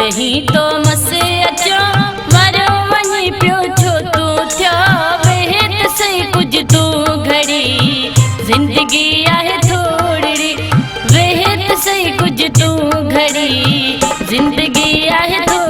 वही तो मसे अचो वरो वनी पियो छो तू थियो वेत सही कुछ तू घड़ी जिंदगी आहे थोड़ी वेत सही कुछ तू घड़ी जिंदगी आहे थोड़ी।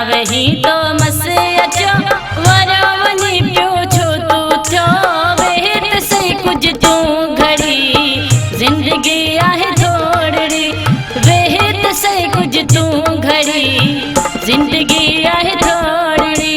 वही तो मसे अचो वरो वनी पियो छो तू थियो वेत सही कुछ तू घड़ी जिंदगी आहे थोड़ी वेत सही कुछ तू घड़ी जिंदगी आहे थोड़ी।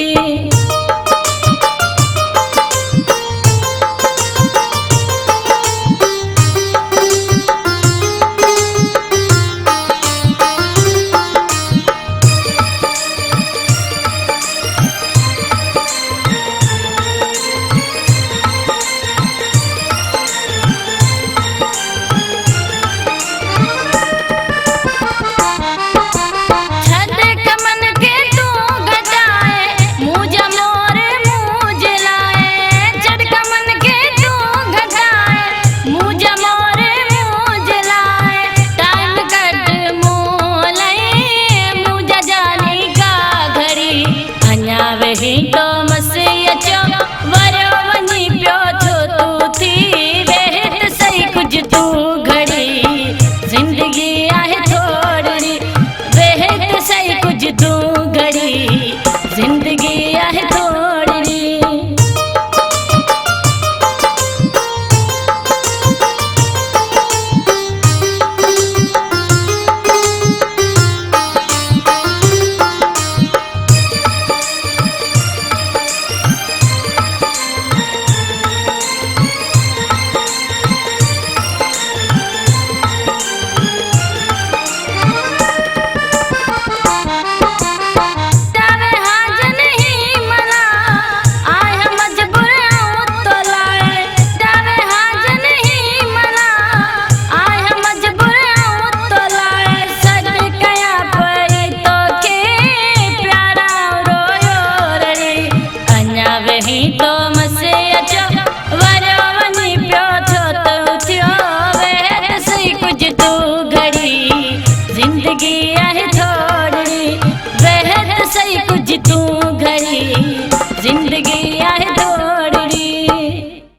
वही तो मसे अचो वरो वनी पियो छो तू थी वेत सही कुछ तू घड़ी जिंदगी आहे थोड़ी वेत सही कुछ तू